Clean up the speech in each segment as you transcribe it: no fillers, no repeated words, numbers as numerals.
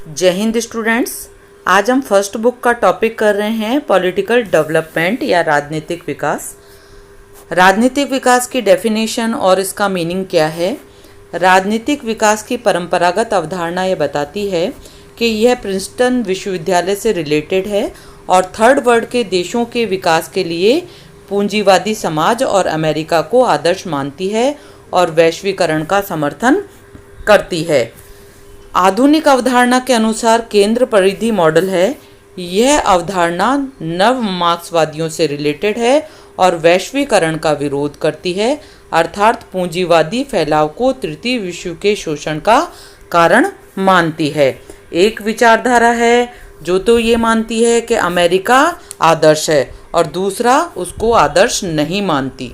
जय हिंद स्टूडेंट्स। आज हम फर्स्ट बुक का टॉपिक कर रहे हैं पॉलिटिकल डेवलपमेंट या राजनीतिक विकास। राजनीतिक विकास की डेफिनेशन और इसका मीनिंग क्या है। राजनीतिक विकास की परंपरागत अवधारणा ये बताती है कि यह प्रिंसटन विश्वविद्यालय से रिलेटेड है और थर्ड वर्ल्ड के देशों के विकास के लिए पूंजीवादी समाज और अमेरिका को आदर्श मानती है और वैश्वीकरण का समर्थन करती है। आधुनिक अवधारणा के अनुसार केंद्र परिधि मॉडल है। यह अवधारणा नव मार्क्सवादियों से रिलेटेड है और वैश्वीकरण का विरोध करती है, अर्थात पूंजीवादी फैलाव को तृतीय विश्व के शोषण का कारण मानती है। एक विचारधारा है जो तो ये मानती है कि अमेरिका आदर्श है और दूसरा उसको आदर्श नहीं मानती।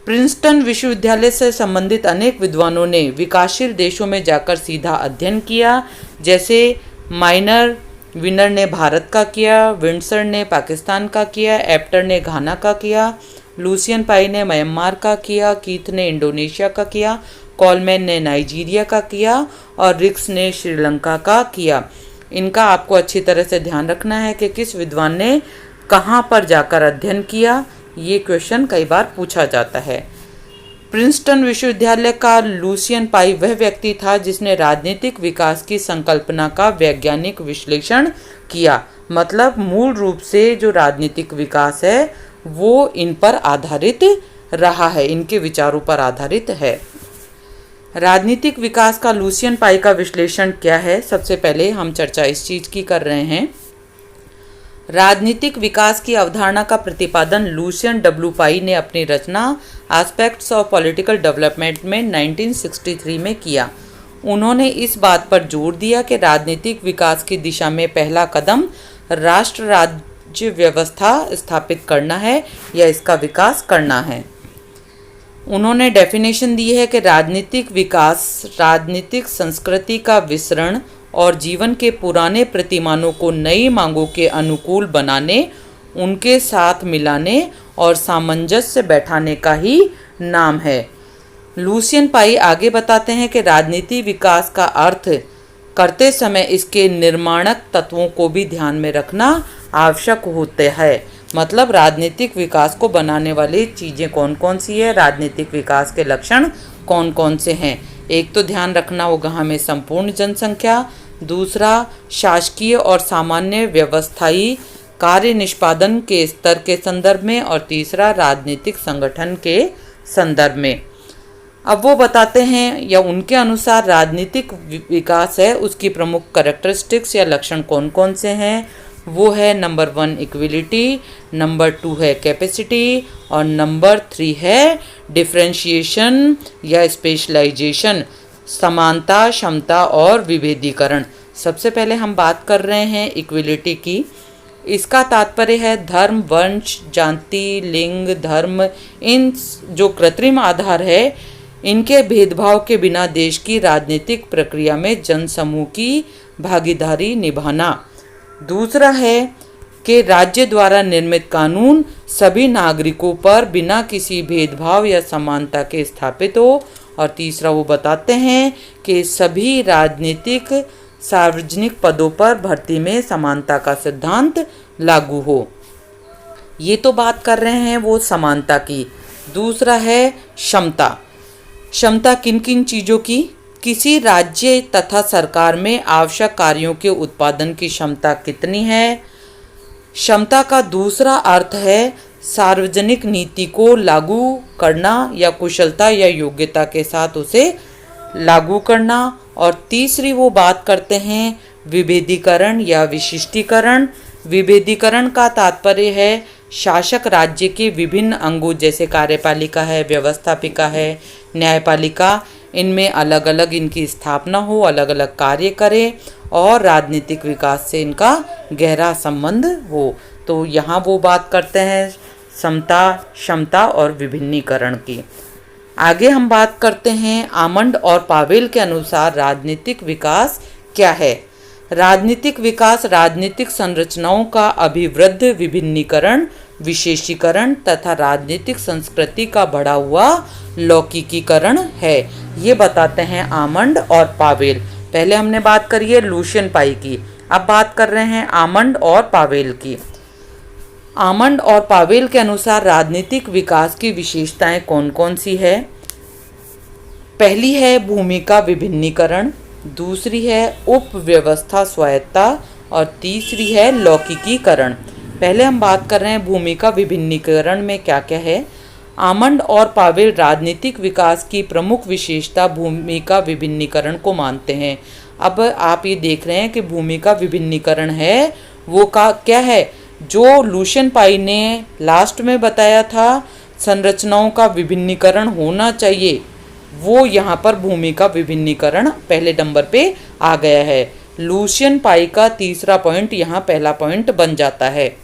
प्रिंसटन विश्वविद्यालय से संबंधित अनेक विद्वानों ने विकासशील देशों में जाकर सीधा अध्ययन किया, जैसे माइनर विनर ने भारत का किया, विंडसर ने पाकिस्तान का किया, एप्टर ने घाना का किया, लूसियन पाई ने म्यांमार का किया, कीथ ने इंडोनेशिया का किया, कॉलमैन ने नाइजीरिया का किया और रिक्स ने श्रीलंका का किया। इनका आपको अच्छी तरह से ध्यान रखना है कि किस विद्वान ने कहाँ पर जाकर अध्ययन किया। ये क्वेश्चन कई बार पूछा जाता है। प्रिंसटन विश्वविद्यालय का लूसियन पाई वह व्यक्ति था जिसने राजनीतिक विकास की संकल्पना का वैज्ञानिक विश्लेषण किया। मतलब मूल रूप से जो राजनीतिक विकास है वो इन पर आधारित रहा है, इनके विचारों पर आधारित है। राजनीतिक विकास का लूसियन पाई का विश्लेषण क्या है, सबसे पहले हम चर्चा इस चीज़ की कर रहे हैं। राजनीतिक विकास की अवधारणा का प्रतिपादन लूसियन डब्ल्यू पाई ने अपनी रचना एस्पेक्ट्स ऑफ पॉलिटिकल डेवलपमेंट में 1963 में किया। उन्होंने इस बात पर जोर दिया कि राजनीतिक विकास की दिशा में पहला कदम राष्ट्र राज्य व्यवस्था स्थापित करना है या इसका विकास करना है। उन्होंने डेफिनेशन दी है कि राजनीतिक विकास राजनीतिक संस्कृति का विसरण और जीवन के पुराने प्रतिमानों को नई मांगों के अनुकूल बनाने, उनके साथ मिलाने और सामंजस्य बैठाने का ही नाम है। लूसियन पाई आगे बताते हैं कि राजनीति विकास का अर्थ करते समय इसके निर्माणक तत्वों को भी ध्यान में रखना आवश्यक होता है। मतलब राजनीतिक विकास को बनाने वाली चीज़ें कौन कौन सी है, राजनीतिक विकास के लक्षण कौन कौन से हैं। एक तो ध्यान रखना होगा हमें संपूर्ण जनसंख्या, दूसरा शासकीय और सामान्य व्यवस्थाई कार्य निष्पादन के स्तर के संदर्भ में और तीसरा राजनीतिक संगठन के संदर्भ में। अब वो बताते हैं या उनके अनुसार राजनीतिक विकास है उसकी प्रमुख कैरेक्टरिस्टिक्स या लक्षण कौन कौन से हैं। वो है नंबर 1 इक्विलिटी, नंबर 2 है कैपेसिटी और नंबर 3 है डिफरेंशिएशन या स्पेशलाइजेशन, समानता, क्षमता और विभेदीकरण। सबसे पहले हम बात कर रहे हैं इक्विलिटी की। इसका तात्पर्य है धर्म, वंश, जाति, लिंग, धर्म, इन जो कृत्रिम आधार है इनके भेदभाव के बिना देश की राजनीतिक प्रक्रिया में जनसमूह की भागीदारी निभाना। दूसरा है कि राज्य द्वारा निर्मित कानून सभी नागरिकों पर बिना किसी भेदभाव या समानता के स्थापित हो। और तीसरा वो बताते हैं कि सभी राजनीतिक सार्वजनिक पदों पर भर्ती में समानता का सिद्धांत लागू हो। ये तो बात कर रहे हैं वो समानता की। दूसरा है क्षमता। क्षमता किन किन चीज़ों की? किसी राज्य तथा सरकार में आवश्यक कार्यों के उत्पादन की क्षमता कितनी है। क्षमता का दूसरा अर्थ है सार्वजनिक नीति को लागू करना या कुशलता या योग्यता के साथ उसे लागू करना। और तीसरी वो बात करते हैं विभेदीकरण या विशिष्टीकरण। विभेदीकरण का तात्पर्य है शासक राज्य के विभिन्न अंगों जैसे कार्यपालिका है, व्यवस्थापिका है, न्यायपालिका, इनमें अलग अलग इनकी स्थापना हो, अलग अलग कार्य करे और राजनीतिक विकास से इनका गहरा संबंध हो। तो यहाँ वो बात करते हैं समता, क्षमता और विभिन्नीकरण की। आगे हम बात करते हैं आमंड और पावेल के अनुसार राजनीतिक विकास क्या है। राजनीतिक विकास राजनीतिक संरचनाओं का अभिवृद्ध, विभिन्नीकरण, विशेषीकरण तथा राजनीतिक संस्कृति का बढ़ा हुआ लौकिकीकरण है। ये बताते हैं आमंड और पावेल। पहले हमने बात करी है लुशियन पाई की, अब बात कर रहे हैं आमंड और पावेल की। आमंड और पावेल के अनुसार राजनीतिक विकास की विशेषताएं कौन कौन सी है? पहली है भूमिका विभिन्नीकरण, दूसरी है उपव्यवस्था स्वायत्ता और तीसरी है लौकिकीकरण। पहले हम बात कर रहे हैं भूमिका विभिन्नीकरण में क्या क्या है। आमंड और पावेल राजनीतिक विकास की प्रमुख विशेषता भूमिका विभिन्नीकरण को मानते हैं। अब आप ये देख रहे हैं कि भूमिका विभिन्नीकरण है वो का क्या है, जो लुशियन पाई ने लास्ट में बताया था संरचनाओं का विभिन्नीकरण होना चाहिए, वो यहाँ पर भूमिका विभिन्नीकरण पहले नंबर पे आ गया है। लुशियन पाई का तीसरा पॉइंट यहाँ पहला पॉइंट बन जाता है।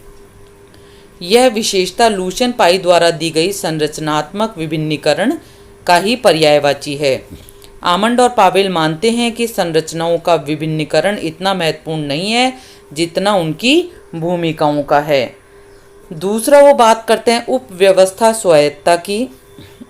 यह विशेषता लुशियन पाई द्वारा दी गई संरचनात्मक विभिन्नीकरण का ही पर्यायवाची है। आमंड और पावेल मानते हैं कि संरचनाओं का विभिन्नीकरण इतना महत्वपूर्ण नहीं है जितना उनकी भूमिकाओं का है। दूसरा वो बात करते हैं उपव्यवस्था स्वायत्ता की।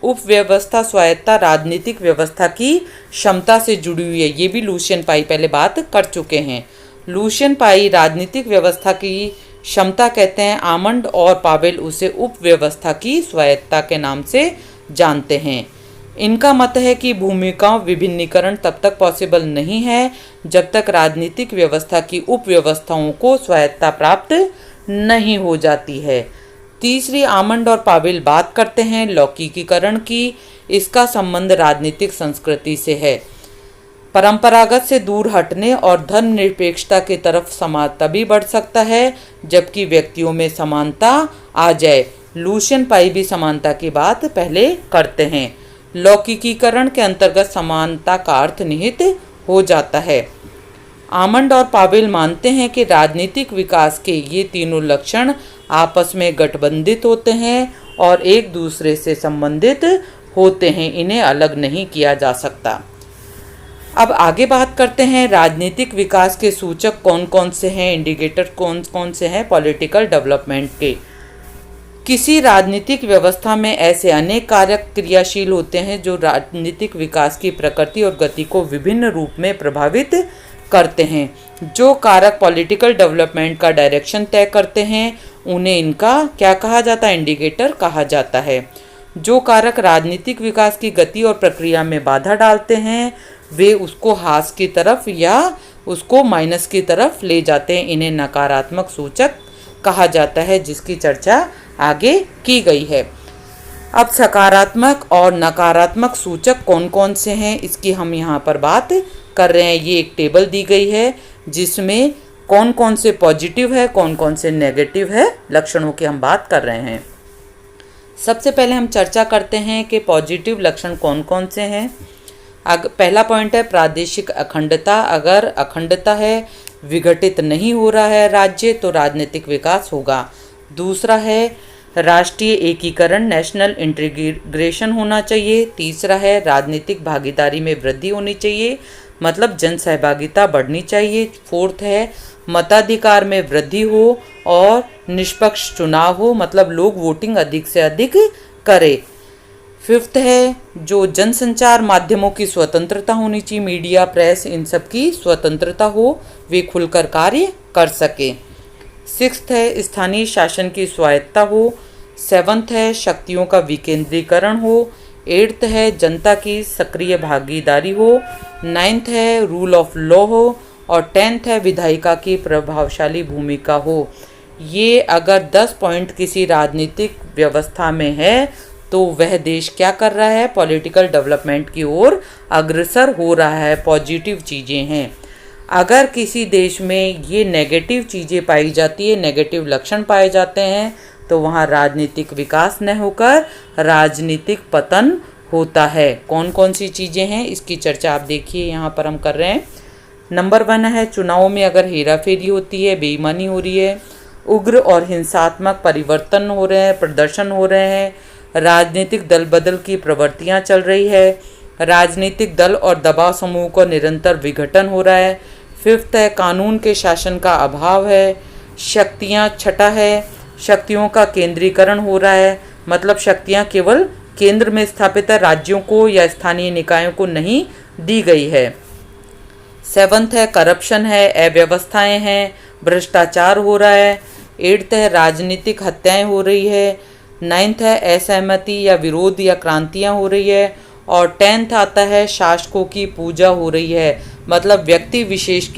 उपव्यवस्था स्वायत्ता राजनीतिक व्यवस्था की क्षमता से जुड़ी हुई है, ये भी लुशियन पाई पहले बात कर चुके हैं। लुशियन पाई राजनीतिक व्यवस्था की क्षमता कहते हैं, आमंड और पावेल उसे उपव्यवस्था की स्वायत्ता के नाम से जानते हैं। इनका मत है कि भूमिकाओं विभिन्नीकरण तब तक पॉसिबल नहीं है जब तक राजनीतिक व्यवस्था की उपव्यवस्थाओं को स्वायत्ता प्राप्त नहीं हो जाती है। तीसरी आमंड और पावेल बात करते हैं लौकिकीकरण की। इसका संबंध राजनीतिक संस्कृति से है। परंपरागत से दूर हटने और धर्मनिरपेक्षता की तरफ समानता भी बढ़ सकता है जबकि व्यक्तियों में समानता आ जाए। लुशियन पाई भी समानता की बात पहले करते हैं। लौकिकीकरण के अंतर्गत समानता का अर्थ निहित हो जाता है। आमंड और पावेल मानते हैं कि राजनीतिक विकास के ये तीनों लक्षण आपस में गठबंधित होते हैं और एक दूसरे से संबंधित होते हैं, इन्हें अलग नहीं किया जा सकता। अब आगे बात करते हैं राजनीतिक विकास के सूचक कौन कौन से हैं, इंडिकेटर कौन कौन से हैं पॉलिटिकल डेवलपमेंट के। किसी राजनीतिक व्यवस्था में ऐसे अनेक कारक क्रियाशील होते हैं जो राजनीतिक विकास की प्रकृति और गति को विभिन्न रूप में प्रभावित करते हैं। जो कारक पॉलिटिकल डेवलपमेंट का डायरेक्शन तय करते हैं उन्हें इनका क्या कहा जाता है, इंडिकेटर कहा जाता है। जो कारक राजनीतिक विकास की गति और प्रक्रिया में बाधा डालते हैं वे उसको हास की तरफ या उसको माइनस की तरफ ले जाते हैं, इन्हें नकारात्मक सूचक कहा जाता है, जिसकी चर्चा आगे की गई है। अब सकारात्मक और नकारात्मक सूचक कौन कौन से हैं इसकी हम यहाँ पर बात कर रहे हैं। ये एक टेबल दी गई है जिसमें कौन कौन से पॉजिटिव है कौन कौन से नेगेटिव है लक्षणों की हम बात कर रहे हैं। सबसे पहले हम चर्चा करते हैं कि पॉजिटिव लक्षण कौन कौन से हैं। पहला पॉइंट है प्रादेशिक अखंडता। अगर अखंडता है, विघटित नहीं हो रहा है राज्य, तो राजनीतिक विकास होगा। दूसरा है राष्ट्रीय एकीकरण, नेशनल इंटीग्रेशन होना चाहिए। तीसरा है राजनीतिक भागीदारी में वृद्धि होनी चाहिए, मतलब जन सहभागिता बढ़नी चाहिए। फोर्थ है मताधिकार में वृद्धि हो और निष्पक्ष चुनाव हो, मतलब लोग वोटिंग अधिक से अधिक करें। फिफ्थ है जो जनसंचार माध्यमों की स्वतंत्रता होनी चाहिए, मीडिया, प्रेस, इन सब की स्वतंत्रता हो, वे खुलकर कार्य कर सके। सिक्स्थ है स्थानीय शासन की स्वायत्ता हो। सेवन्थ है शक्तियों का विकेंद्रीकरण हो। एट्थ है जनता की सक्रिय भागीदारी हो। नाइन्थ है रूल ऑफ लॉ हो और टेंथ है विधायिका की प्रभावशाली भूमिका हो। ये अगर 10 पॉइंट किसी राजनीतिक व्यवस्था में है तो वह देश क्या कर रहा है, पॉलिटिकल डेवलपमेंट की ओर अग्रसर हो रहा है, पॉजिटिव चीज़ें हैं। अगर किसी देश में ये नेगेटिव चीज़ें पाई जाती है, नेगेटिव लक्षण पाए जाते हैं, तो वहाँ राजनीतिक विकास न होकर राजनीतिक पतन होता है। कौन कौन सी चीज़ें हैं इसकी चर्चा आप देखिए यहाँ पर हम कर रहे हैं। नंबर 1 है चुनाव में अगर हेराफेरी होती है, बेईमानी हो रही है, उग्र और हिंसात्मक परिवर्तन हो रहे हैं, प्रदर्शन हो रहे हैं, राजनीतिक दल बदल की प्रवृत्तियाँ चल रही है, राजनीतिक दल और दबाव समूह को निरंतर विघटन हो रहा है। फिफ्थ है कानून के शासन का अभाव है। शक्तियाँ, छठा है शक्तियों का केंद्रीकरण हो रहा है, मतलब शक्तियाँ केवल केंद्र में स्थापित है, राज्यों को या स्थानीय निकायों को नहीं दी गई है। 7th है करप्शन है, अव्यवस्थाएं हैं, भ्रष्टाचार हो रहा है। 8th है राजनीतिक हत्याएं हो रही है। 9th है असहमति या विरोध या क्रांतियां हो रही है। और 10th आता है शासकों की पूजा हो रही है, मतलब व्यक्ति विशेष की